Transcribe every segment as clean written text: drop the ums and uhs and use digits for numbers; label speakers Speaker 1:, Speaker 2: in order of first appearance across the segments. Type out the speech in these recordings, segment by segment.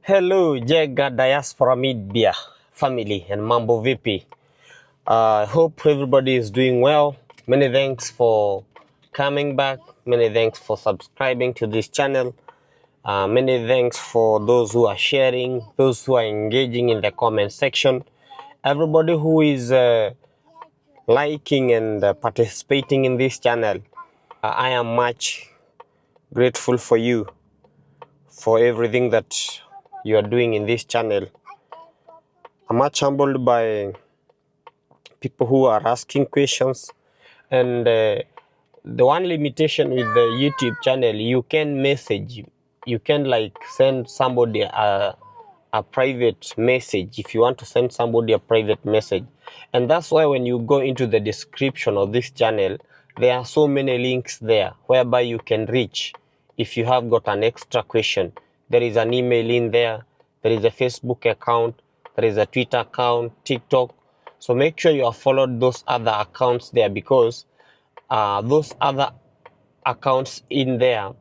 Speaker 1: Hello Jega Diaspora Media family and Mambo VP. I hope everybody is doing well. Many thanks for coming back. Many thanks for subscribing to this channel. Many thanks for those who are sharing, those who are engaging in the comment section. Everybody who is liking and participating in this channel. I am much grateful for you, for everything that you are doing in this channel. I'm much humbled by people who are asking questions, and the one limitation with the YouTube channel, you can message, you can like send somebody a private message if you want to send somebody a private message. And that's why when you go into the description of this channel, there are so many links there whereby you can reach if you have got an extra question. There is an email in there, there is a Facebook account, there is a Twitter account, TikTok. So make sure you have followed those other accounts there, because those other accounts in there,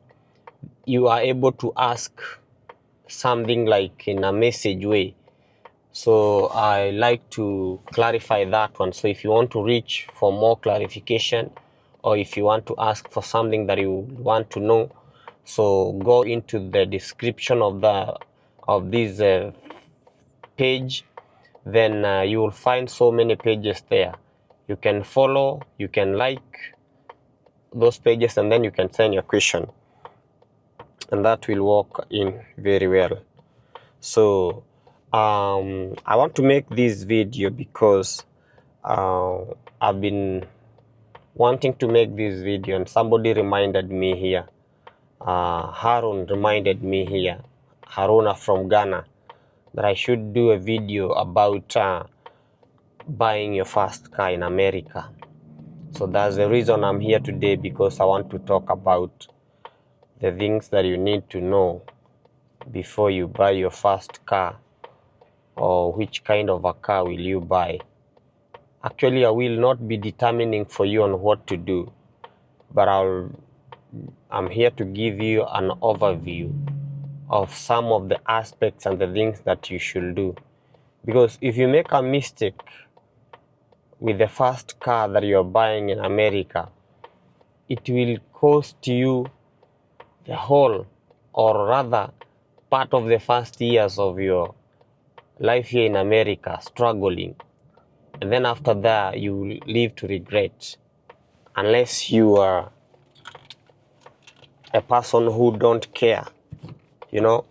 Speaker 1: you are able to ask something like in a message way. So I like to clarify that one. So if you want to reach for more clarification, or if you want to ask for something that you want to know, so go into the description of this page. Then you will find so many pages there. You can follow, you can like those pages, and then you can send your question, and that will work in very well. So I want to make this video because I've been wanting to make this video, and somebody reminded me here. Harun reminded me here, Haruna from Ghana, that I should do a video about buying your first car in America. So that's the reason I'm here today, because I want to talk about the things that you need to know before you buy your first car, or which kind of a car will you buy. Actually, I will not be determining for you on what to do, but I'm here to give you an overview of some of the aspects and the things that you should do. Because if you make a mistake with the first car that you're buying in America, it will cost you the whole, or rather part of the first years of your life here in America struggling. And then after that, you will live to regret, unless you are a person who don't care, you know.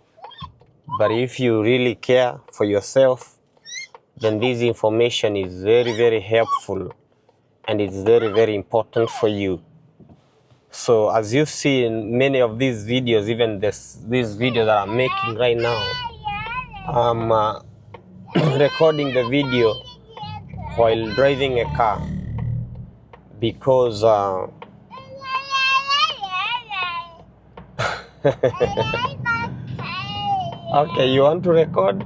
Speaker 1: But if you really care for yourself, then this information is very, very helpful, and it's very, very important for you. So as you see in many of these videos, even this video that I'm making right now, I'm recording the video while driving a car, because okay, you want to record?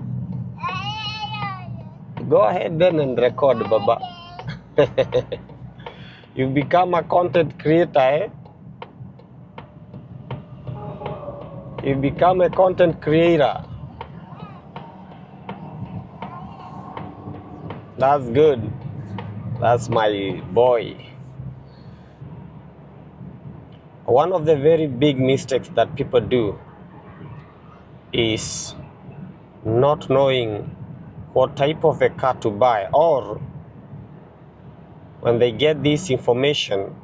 Speaker 1: Go ahead then and record, Baba. You've become a content creator, eh? You've become a content creator. That's good. That's my boy. One of the very big mistakes that people do is not knowing what type of a car to buy, or when they get this information,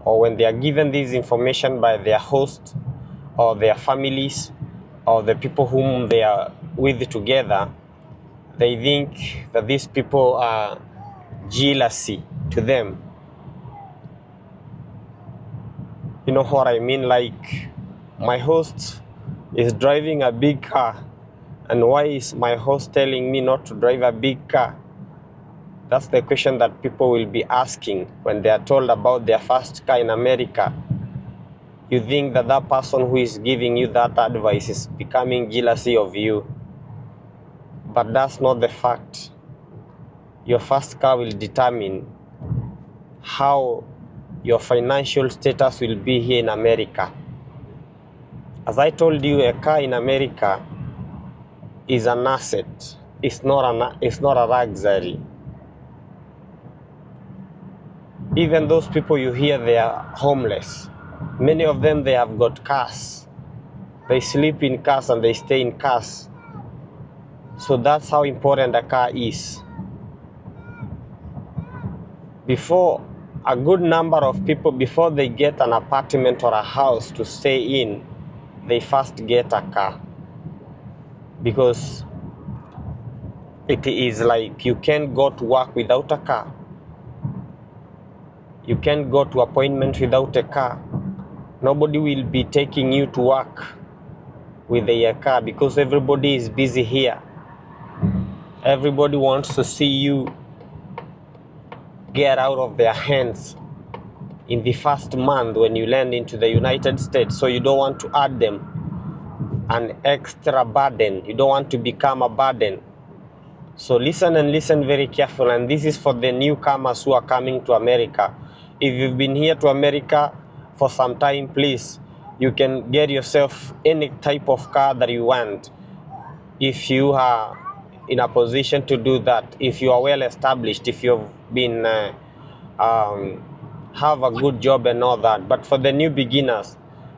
Speaker 1: or when they are given this information by their host or their families or the people whom they are with together, they think that these people are jealousy to them. You know what I mean? Like, my host is driving a big car, and why is my host telling me not to drive a big car? That's the question that people will be asking when they are told about their first car in America. You think that that person who is giving you that advice is becoming jealousy of you, but that's not the fact. Your first car will determine how your financial status will be here in America. As I told you, a car in America is an asset. It's not a luxury. Even those people you hear they are homeless, many of them they have got cars. They sleep in cars and they stay in cars. So that's how important a car is. Before a good number of people, before they get an apartment or a house to stay in, they first get a car. Because it is like you can't go to work without a car. You can't go to appointment without a car. Nobody will be taking you to work with a car because everybody is busy here. Everybody wants to see you get out of their hands in the first month when you land into the United States. So you don't want to add them an extra burden. You don't want to become a burden. So listen and listen very carefully. And this is for the newcomers who are coming to America. If you've been here to America for some time, please, you can get yourself any type of car that you want. If you are in a position to do that, if you are well established, if you've been have a good job and all that. But for the new beginners,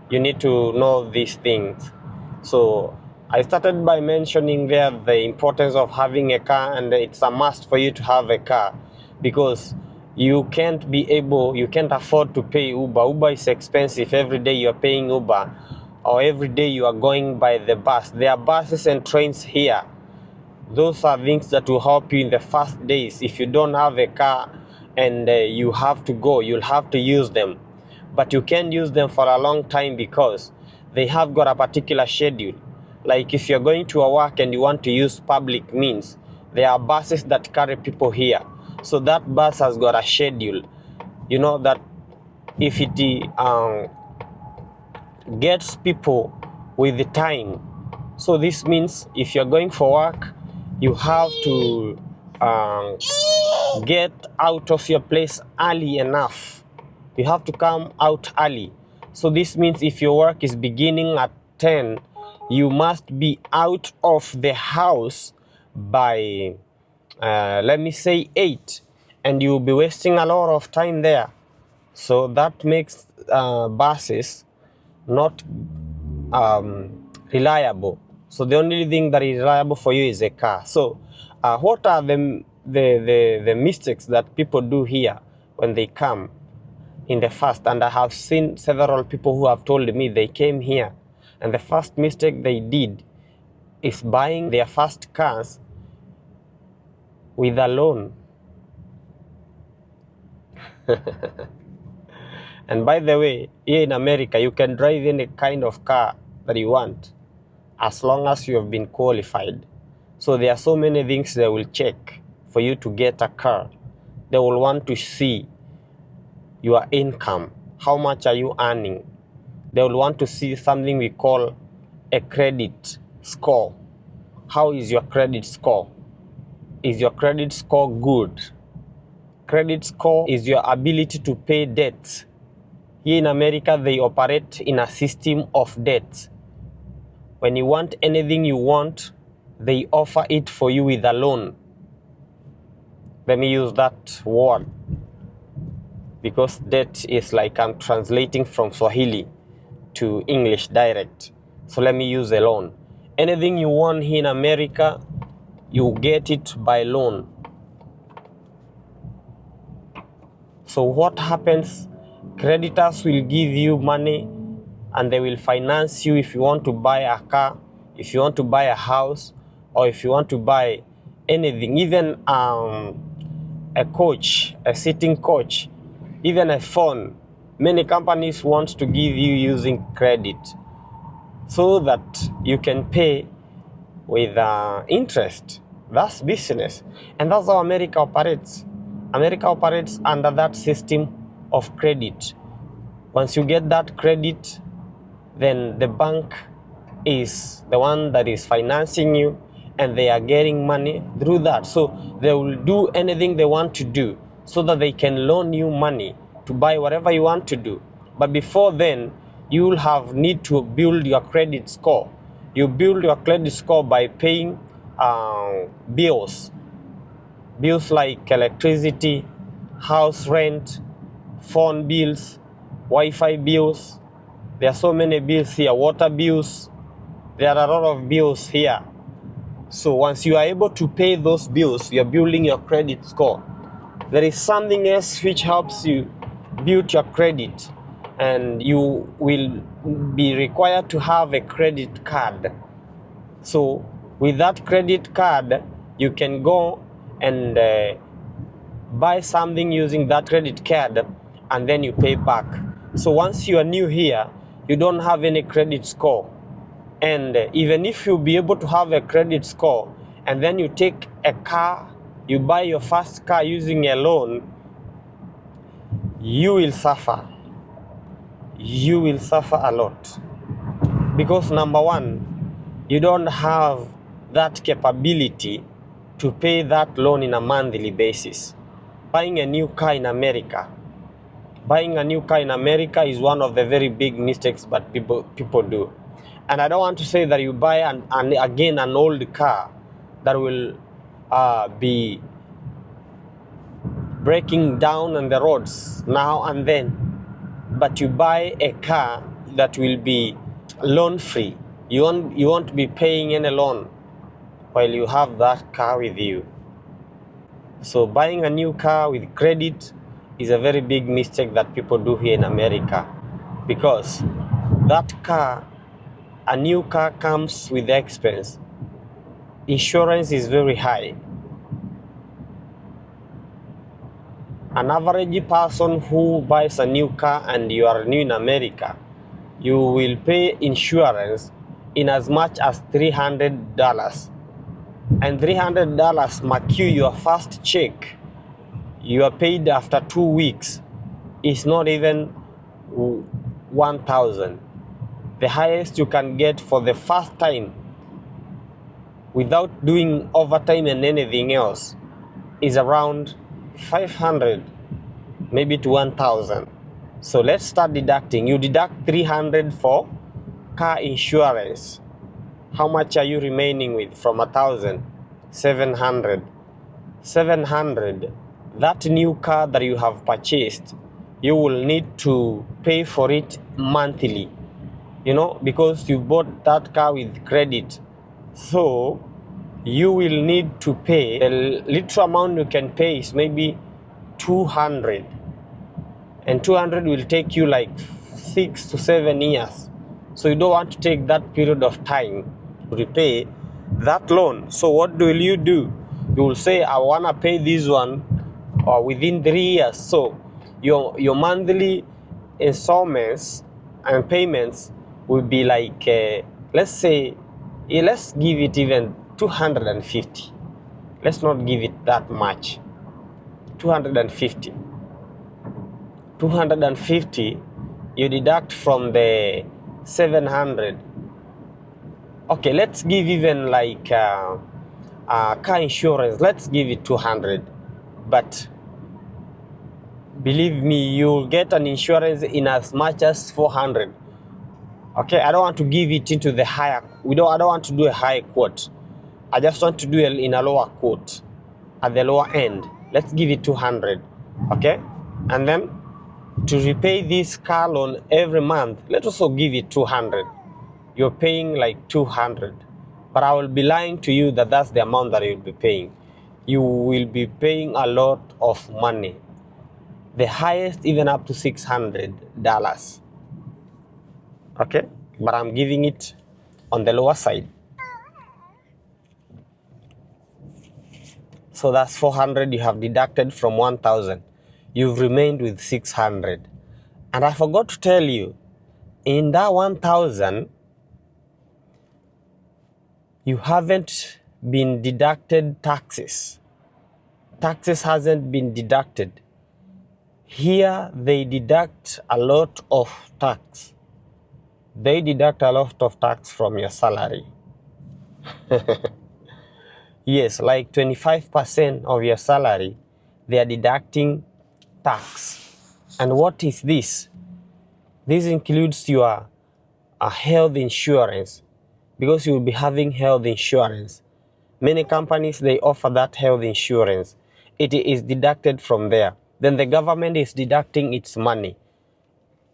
Speaker 1: you need to know these things. So I started by mentioning there the importance of having a car, and it's a must for you to have a car because you can't afford to pay Uber. Uber is expensive. Every day you are paying Uber, or every day you are going by the bus. There are buses and trains here. Those are things that will help you in the first days. If you don't have a car and you have to go, you'll have to use them. But you can't use them for a long time because they have got a particular schedule. Like if you're going to a work and you want to use public means, there are buses that carry people here. So that bus has got a schedule. You know that if it gets people with the time. So this means if you're going for work, you have to get out of your place early enough. You have to come out early. So this means if your work is beginning at 10, you must be out of the house by, let me say 8. And you'll be wasting a lot of time there. So that makes buses not reliable. So the only thing that is reliable for you is a car. So what are the mistakes that people do here when they come in the first? And I have seen several people who have told me they came here and the first mistake they did is buying their first cars with a loan. And by the way, here in America, you can drive any kind of car that you want as long as you have been qualified. So there are so many things they will check for you to get a car. They will want to see your income. How much are you earning? They will want to see something we call a credit score. How is your credit score? Is your credit score good? Credit score is your ability to pay debts. Here in America, they operate in a system of debt. When you want anything you want, they offer it for you with a loan. Let me use that word because debt is like I'm translating from Swahili to English direct. So let me use a loan. Anything you want here in America, you get it by loan. So what happens? Creditors will give you money and they will finance you if you want to buy a car, if you want to buy a house, or if you want to buy anything, even a coach, a sitting coach, even a phone. Many companies want to give you using credit so that you can pay with interest. That's business. And that's how America operates. America operates under that system of credit. Once you get that credit, then the bank is the one that is financing you and they are getting money through that. So they will do anything they want to do so that they can loan you money to buy whatever you want to do. But before then, you will need to build your credit score. You build your credit score by paying bills like electricity, house rent, phone bills, Wi-Fi bills. There are so many bills here, water bills. There are a lot of bills here. So once you are able to pay those bills, you are building your credit score. There is something else which helps you build your credit, and you will be required to have a credit card. So with that credit card, you can go and buy something using that credit card, and then you pay back. So once you are new here, you don't have any credit score. And even if you be able to have a credit score, and then you take a car, you buy your first car using a loan, you will suffer. You will suffer a lot. Because number one, you don't have that capability to pay that loan in a monthly basis. Buying a new car in America is one of the very big mistakes that people do. And I don't want to say that you buy again an old car that will be breaking down on the roads now and then, but you buy a car that will be loan free. You won't be paying any loan while you have that car with you. So buying a new car with credit is a very big mistake that people do here in America, because that car, a new car, comes with expense. Insurance is very high. An average person who buys a new car and you are new in America, you will pay insurance in as much as $300. And $300 mark your first check. You are paid after 2 weeks. It's not even 1,000. The highest you can get for the first time without doing overtime and anything else is around 500, maybe to 1,000. So let's start deducting. You deduct 300 for car insurance. How much are you remaining with from 1,000? 700. 700. That new car that you have purchased, you will need to pay for it monthly, because you bought that car with credit. So you will need to pay. The little amount you can pay is maybe 200, and 200 will take you like 6 to 7 years. So you don't want to take that period of time to repay that loan. So what will you do? You will say, I want to pay this one within 3 years. So your monthly installments and payments will be like, let's give it even 250. Let's not give it that much. 250. 250 you deduct from the 700. Okay, let's give even like car insurance. Let's give it 200. But believe me, you'll get an insurance in as much as 400. Okay, I don't want to give it into the higher. I don't want to do a high quote. I just want to do it in a lower quote, at the lower end. Let's give it 200. Okay, and then to repay this car loan every month, let's also give it 200. You're paying like 200, but I will be lying to you that that's the amount that you'll be paying. You will be paying a lot of money. The highest even up to $600. Okay, but I'm giving it on the lower side. So that's 400 you have deducted from 1,000. You've remained with 600. And I forgot to tell you, in that 1,000, you haven't been deducted taxes. Taxes hasn't been deducted. Here they deduct a lot of tax. They deduct a lot of tax from your salary. Yes, like 25% of your salary, they are deducting tax. And what is this? This includes your health insurance, because you will be having health insurance. Many companies, they offer that health insurance. It is deducted from there. Then the government is deducting its money.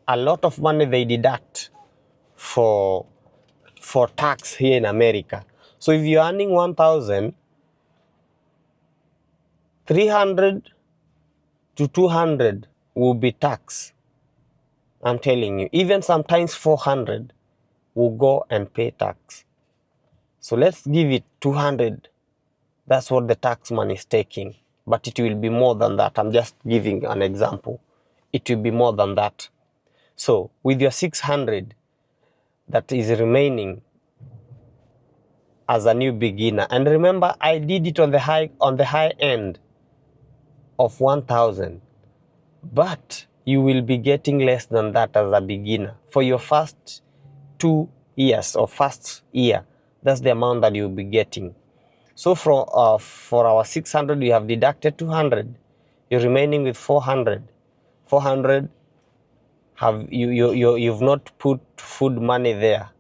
Speaker 1: A lot of money they deduct for tax here in America. So if you're earning 1,300 to 200 will be tax. I'm telling you, even sometimes 400 will go and pay tax. So let's give it 200. That's what the tax man is taking. But it will be more than that. I'm just giving an example. It will be more than that. So with your 600 that is remaining as a new beginner, and remember I did it on the high end of 1,000, but you will be getting less than that as a beginner for your first 2 years or first year. That's the amount that you'll be getting. So for our 600, you have deducted 200. You're remaining with 400. 400 you've not put food money there.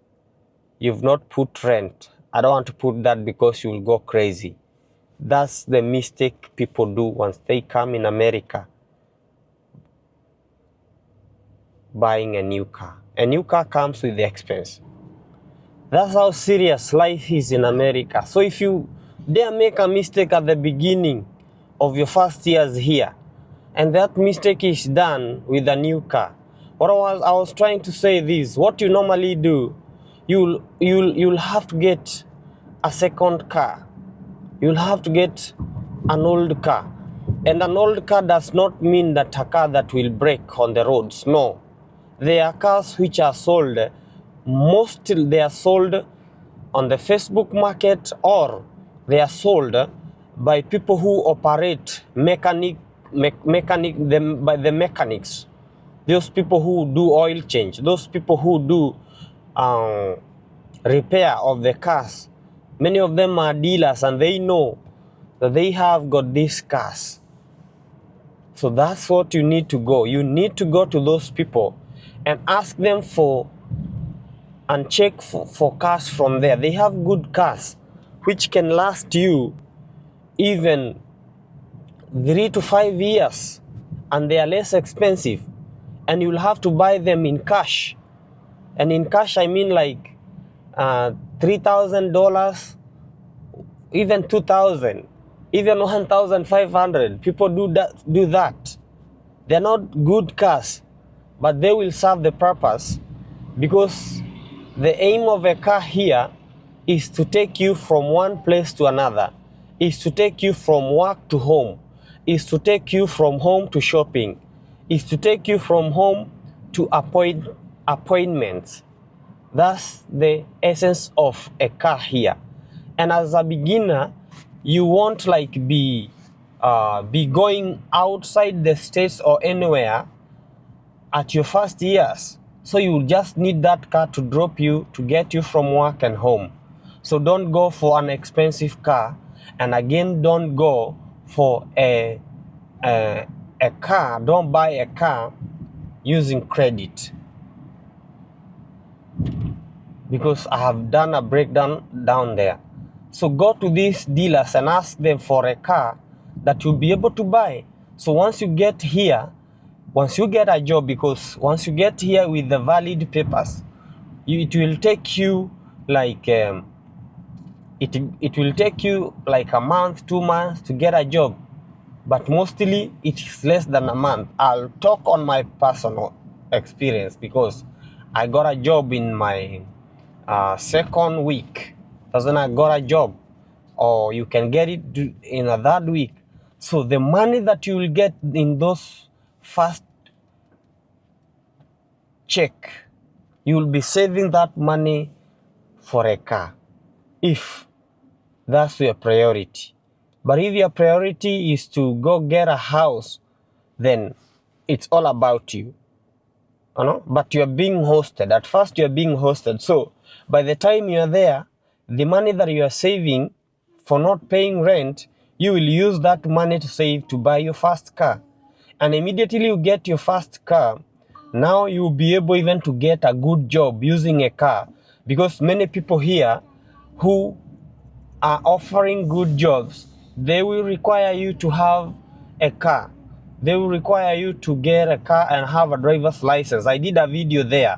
Speaker 1: You've not put rent. I don't want to put that because you will go crazy. That's the mistake people do once they come in America buying a new car. A new car comes with the expense. That's how serious life is in America. So if you dare make a mistake at the beginning of your first years here, and that mistake is done with a new car, I was trying to say this, what you normally do, you'll have to get a second car. You'll have to get an old car. And an old car does not mean that a car that will break on the roads. No. There are cars which are sold, mostly they are sold on the Facebook market, or they are sold by people who operate by the mechanics. Those people who do oil change, those people who do repair of the cars. Many of them are dealers and they know that they have got these cars. So that's what you need to go. You need to go to those people and ask them for and check for cars from there. They have good cars which can last you even 3 to 5 years, and they are less expensive, and you'll have to buy them in cash. And in cash I mean like $3,000, even $2,000, even $1,500. People do that. They're not good cars, but they will serve the purpose, because the aim of a car here is to take you from one place to another, is to take you from work to home, is to take you from home to shopping, is to take you from home to appointments. That's the essence of a car here. And as a beginner, you won't like be going outside the states or anywhere at your first years. So you just need that car to drop you, to get you from work and home. So don't go for an expensive car, and again, don't go for a car. Don't buy a car using credit, because I have done a breakdown down there. So go to these dealers and ask them for a car that you'll be able to buy. So once you get here, once you get a job, because once you get here with the valid papers, it will take you like it will take you like a month, 2 months to get a job, but mostly it is less than a month. I'll talk on my personal experience, because I got a job in my second week. That's when I got a job, or you can get it in a third week. So the money that you will get in those first check, you will be saving that money for a car, if that's your priority. But if your priority is to go get a house, then it's all about you, but you're being hosted. At first you're being hosted. So by the time you're there, the money that you are saving for not paying rent, you will use that money to save to buy your first car. And immediately you get your first car, now you will be able even to get a good job using a car, because many people here who are offering good jobs, they will require you to have a car. They will require you to get a car and have a driver's license. I did a video there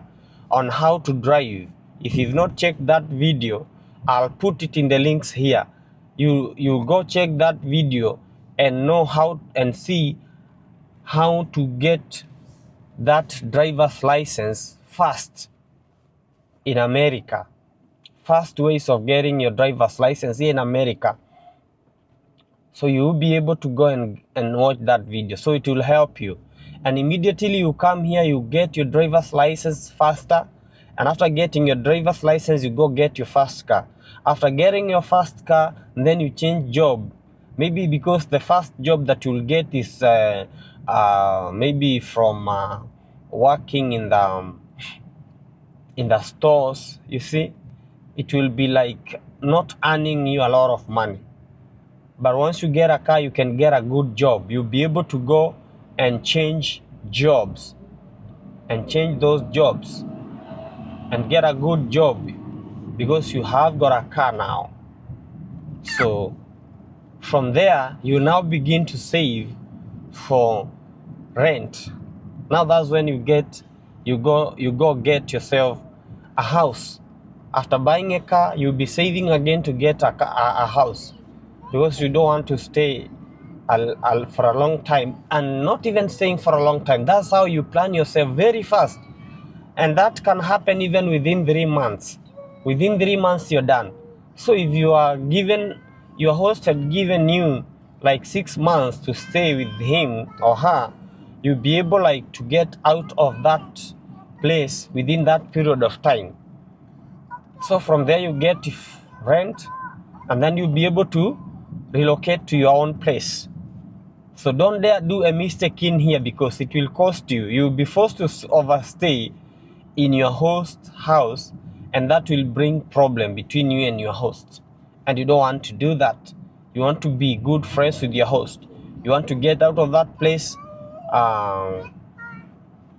Speaker 1: on how to drive. If you've not checked that video, I'll put it in the links here. You go check that video and know how and see how to get that driver's license fast in America. Fast ways of getting your driver's license here in America. So you will be able to go and watch that video. So it will help you. And immediately you come here, you get your driver's license faster. And after getting your driver's license, you go get your first car. After getting your first car, then you change job. Maybe because the first job that you'll get is maybe from working in the stores, you see. It will be like not earning you a lot of money. But once you get a car, you can get a good job. You'll be able to go and change jobs and change those jobs and get a good job because you have got a car now. So from there, you now begin to save for rent. Now that's when you go get yourself a house. After buying a car, you'll be saving again to get a house because you don't want to stay for a long time, and not even staying for a long time. That's how you plan yourself very fast, and that can happen even within 3 months. Within 3 months, you're done. So if your host had given you like 6 months to stay with him or her, you'll be able like to get out of that place within that period of time. So from there you get rent, and then you'll be able to relocate to your own place. So don't dare do a mistake in here because it will cost you. You'll be forced to overstay in your host's house, and that will bring problem between you and your host. And you don't want to do that. You want to be good friends with your host. You want to get out of that place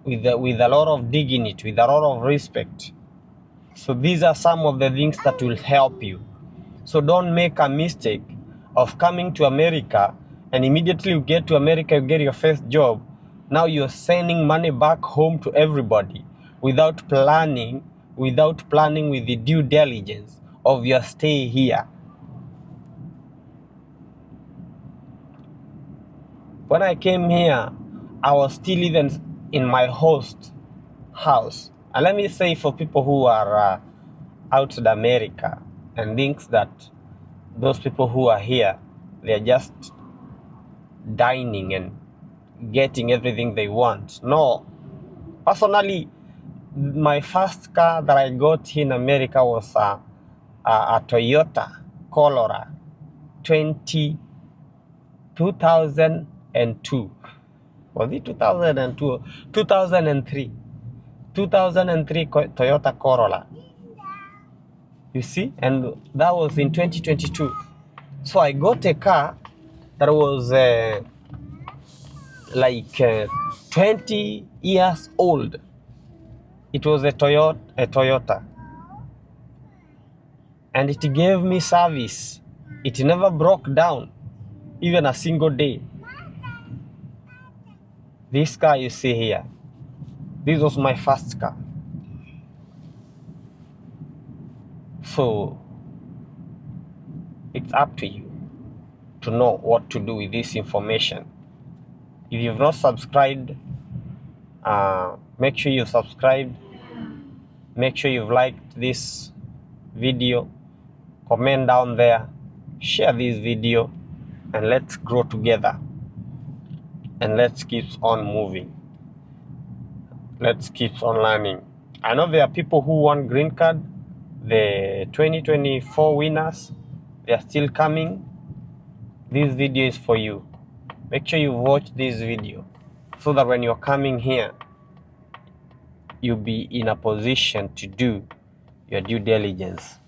Speaker 1: with a lot of dignity, with a lot of respect. So these are some of the things that will help you. So don't make a mistake of coming to America and immediately you get to America, you get your first job. Now you're sending money back home to everybody without planning with the due diligence of your stay here. When I came here, I was still even in my host house. And let me say, for people who are outside America and thinks that those people who are here, they're just dining and getting everything they want. No. Personally, my first car that I got in America was a Toyota Corolla 2002. Was it 2002? 2003. 2003 Toyota Corolla. You see? And that was in 2022. So I got a car that was 20 years old. It was a Toyota. And it gave me service. It never broke down, even a single day. This car you see here, this was my first car. So it's up to you to know what to do with this information. If you've not subscribed, make sure you subscribe. Make sure you've liked this video. Comment down there. Share this video. And let's grow together. And let's keep on moving. Let's keep on learning. I know there are people who want green card. The 2024 winners, they are still coming. This video is for you. Make sure you watch this video so that when you're coming here, you'll be in a position to do your due diligence.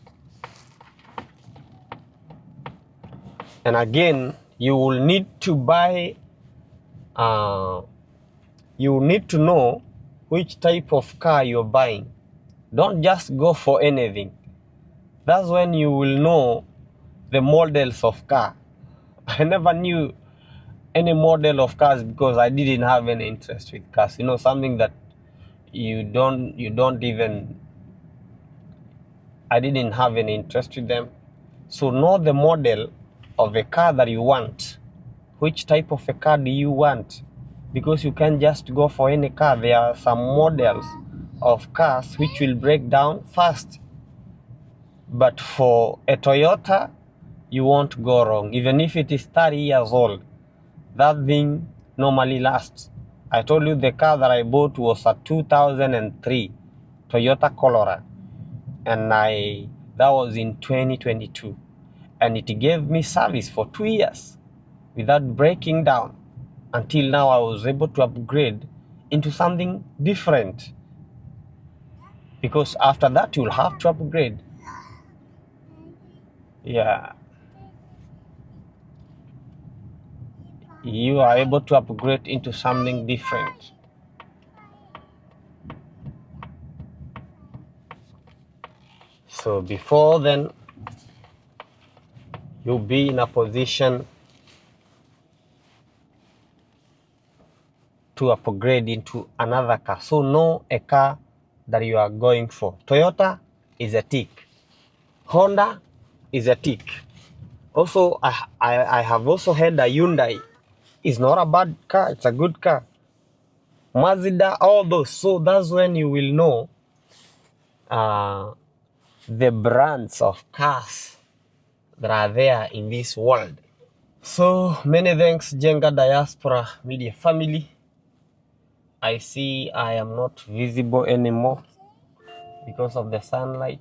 Speaker 1: And again, you will need to buy, you will need to know which type of car you're buying. Don't just go for anything. That's when you will know the models of car. I never knew any model of cars because I didn't have any interest with cars. You know, something that you don't even, I didn't have any interest with them. So know the model of a car that you want. Which type of a car do you want? Because you can't just go for any car. There are some models of cars which will break down fast. But for a Toyota, you won't go wrong. Even if it is 30 years old, that thing normally lasts. I told you the car that I bought was a 2003 Toyota Corolla, and that was in 2022, and it gave me service for 2 years without breaking down. Until now, I was able to upgrade into something different, because after that you'll have to upgrade. Yeah, you are able to upgrade into something different. So before then, you'll be in a position to upgrade into another car. So know a car that you are going for. Toyota is a tick. Honda is a tick. Also, I have also had a Hyundai. It's not a bad car, it's a good car. Mazda, all those. So that's when you will know the brands of cars that are there in this world. So many thanks, Jenga Diaspora Media family. I see I am not visible anymore because of the sunlight.